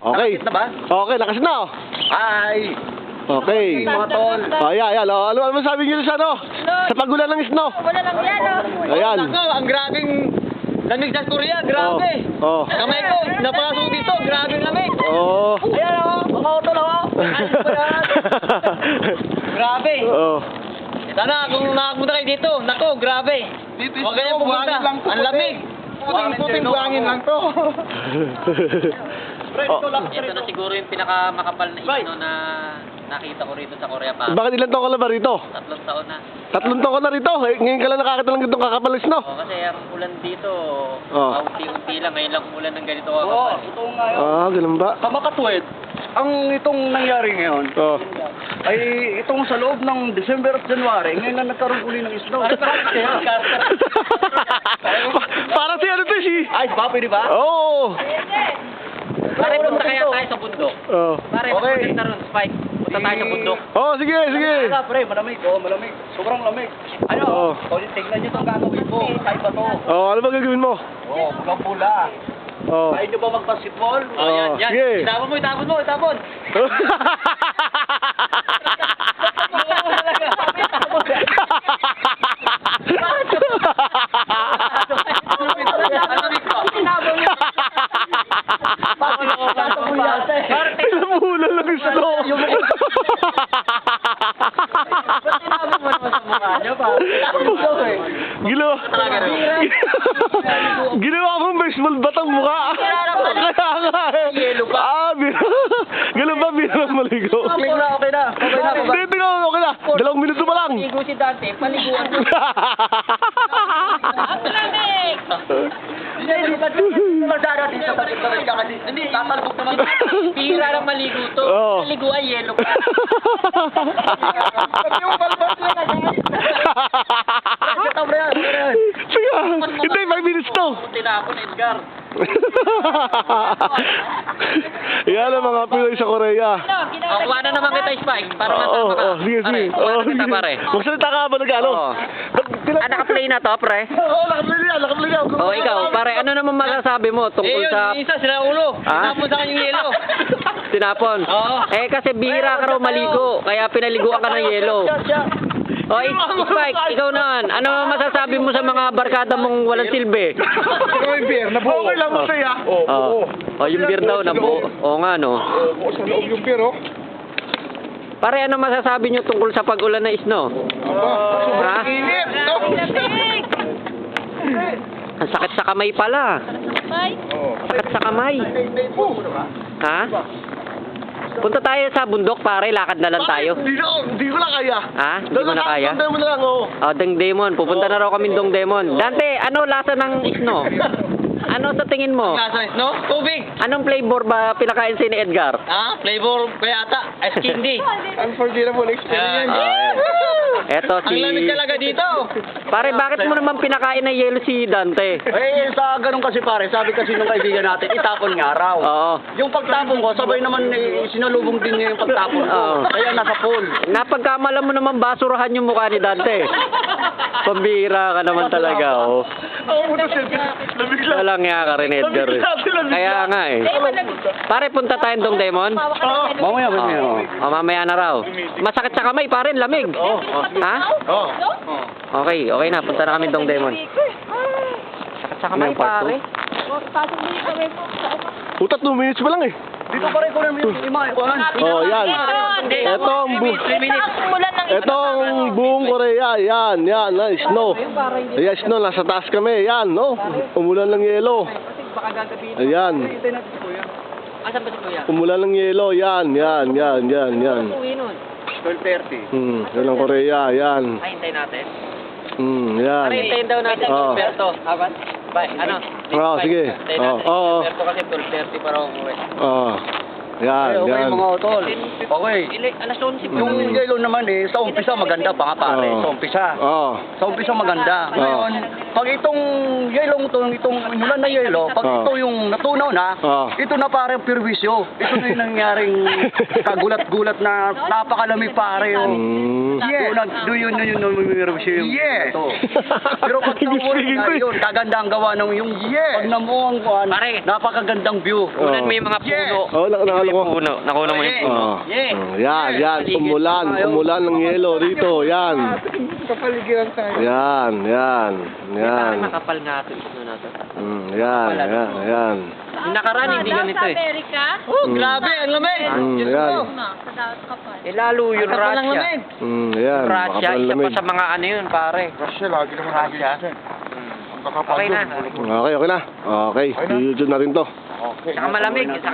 Okay. Nakakit na ba? Okay, lakas na oh. Hi! Okay. Mga tol. Oh, yan. Oh, ano masabi niyo sa ano? Sa pagulan ng snow. Wala lang yan, oh. Ayan. Nako, ang grabing lamig sa Korea, grabe. Oh. Kamay ko, napaso dito, grabing lamig. Oh. Ayan o, mga utol o. Ayos pa yan. Grabe. Oh. Sana kung nakapunta kayo dito, nako, grabe. Huwag ganyan pumunta, ang lamig. Puting buhangin lang to. Oh. Ito na siguro yung pinakamakapal na isno na nakita ko rito sa Korea pa. Bakit ilan taon ka na ba rito? 3 taon na. 3 taon ka na rito. Eh, ngayon ka lang nakakita lang itong kakapal na snow. O, kasi ang ulan dito, Oh. unti-unti lang. Ngayon lang umulan ng ganito Oo, kakapal. ito ngayon. Ah, ganun ba? Kamakatwid, ang itong nangyari ngayon, Oh. ay itong sa loob ng December at January, ngayon na nagkaroon uli ng snow. Parang si ano to si... Ay, papi, di ba? Oo. Pare, punta kaya tayo sa bundok. Oh. Pare, Okay. maganda ron, Spike. Punta tayo sa bundok. Oh, sige, sige. Wala, pre, malamig. Oh, malamig. Sobrang lamig. Ano? Oo. Oh, tingnan nyo itong gagawin ko. Kahit ba to? Oh, ano ba gagawin mo? Oh, pulang-pula. Oh. Kaya nyo ba mag-basketball? Oh, yan, yan. Sige. Itapon mo, itapon mo, itapon. Pinamulan lang yung snow. Ginawa. Ginawa mong baseball batang mukha. Kaya nga eh. Ah, ganun ba bilang maligo? Okay na, okay na. Okay na, Hindi, tingnan mo, okay na. 2 minuto pa lang. Ligo si Dante, paliguan mo. Ang lamig! Hindi, tatalbog naman. Pira lang maligo to. Oo. Paliguan, yelo pa. Yung balbas na Sige, hindi, 5 minutes to. Tinapon, Edgar. Yan ang mga Pinoy sa Korea. O, kuha na naman kita, Spike, para masama ka. Sige, Pare, sige. kuha na kita, pare. Magsalita ka ba nag-ano? Oo. Naka-play na to, pre. Oo, nakaplay yan, nakaplay yan. O, ikaw, pare, ano naman masasabi mo tungkol sa... isa, sila ulo. Ha? Tinapon sa kanyang yelo. Tinapon? Oo. Eh, kasi bihira ka raw maligo, kaya pinaliguan ka ng yelo. O, Spike, ikaw naman, ano masasabi mo sa mga barkada mong walang silbi? Okay lang masaya. O, yung beer daw, nabuo. O nga, no? Sa loob yung pero. Pare, ano masasabi nyo tungkol sa pag-ulan na isno? Ha? Init. Lamig! Ang sakit sa kamay pala. Ay, Sakit sa kamay. Ha? Punta tayo sa bundok, pare. Lakad na lang tayo. Hindi ko na kaya. Ha? Hindi mo na kaya? Dondemon na lang, oo. O, Dongdaemun. Pupunta na raw kami Dongdaemun. Dante, ano lasa ng isno? Ano sa tingin mo? Nasa, no? Tubig. Anong flavor ba pinakain si ni Edgar? Ha? Flavor kaya ata. Ice candy. Unforgettable experience. Eto Ang si... lamig talaga dito. Pare, bakit mo naman pinakain ng yelo si Dante? Eh, sa ganun kasi pare, sabi kasi nung kaibigan natin, itapon nga raw. Oo. Yung pagtapon ko, sabay naman sinalubong din niya yung pagtapon ko. Oo. Kaya nasa pool. Napagkamalan mo naman basurahan yung mukha ni Dante. Pambira ka naman talaga, oh. Oo, muna selfie. Lamig lang. Walang nga ka rin, Edgar. Eh. Kaya nga eh. Pare, punta tayong Dongdaemun. Mamaya, mamaya. O, mamaya na raw. Masakit sa kamay, pare, lamig. Ha? Oo. Okay, okay na. Punta na kami Dongdaemun. Sakit sa kamay, pare. pasok mo yung kamay mo. Putat 2 minutes pa lang eh. Dito pare ko naman yung lima. Oh, yan. Ito ang buong Korea. Yan, na snow. Ayan, snow. Nasa taas kami. Yan, no? Umulan ng yelo. Ayan. Asan ba si Kuya? Umulan ng yelo. Yan. 12:30. Yan ang Korea. Yan. Ay, hintayin natin. Yan. Pare, hintayin daw natin Oo. Alberto. Aban? Bye, ano? Oo, sige. Hintayin natin Oo. Alberto kasi 12:30 para umuwi. Oh. Yan, Okay, yan. mga utol. Okay. Alas 11 pa. Yung yellow naman sa umpisa maganda pa nga pare. Oo. Sa umpisa. Oo. Sa umpisa maganda. Ngayon, pag itong yellow itong inulan na yellow, pag Oo. ito yung natunaw na, Oo. ito na parang perwisyo. Ito na yung nangyaring kagulat-gulat na napakalamig pare. Yun yung perwisyo yung ito. Pero pag namuhan na yun, kaganda ang gawa ng yung pag namuhan ko, Pare. napakagandang view. Unan mo yung mga puno. Oh, nakalo ko. Puno. Nakuha mo yung puno. Oh. Yan. Umulan ng yelo rito. Yan. Yan. Makapal nga ito. Yan. Yung nakaraan, hindi Sa ganito eh. Amerika? Oh, grabe, ang lamig. Yan. Sa dapat kapal. Lalo yung Ang kapal ng Russia. lamig. Yan. Russia, Makapal isa pa lamig. sa mga ano yun, pare. Russia, lagi naman Russia. Okay na. Okay na. Okay. YouTube na rin to. Saka malamig.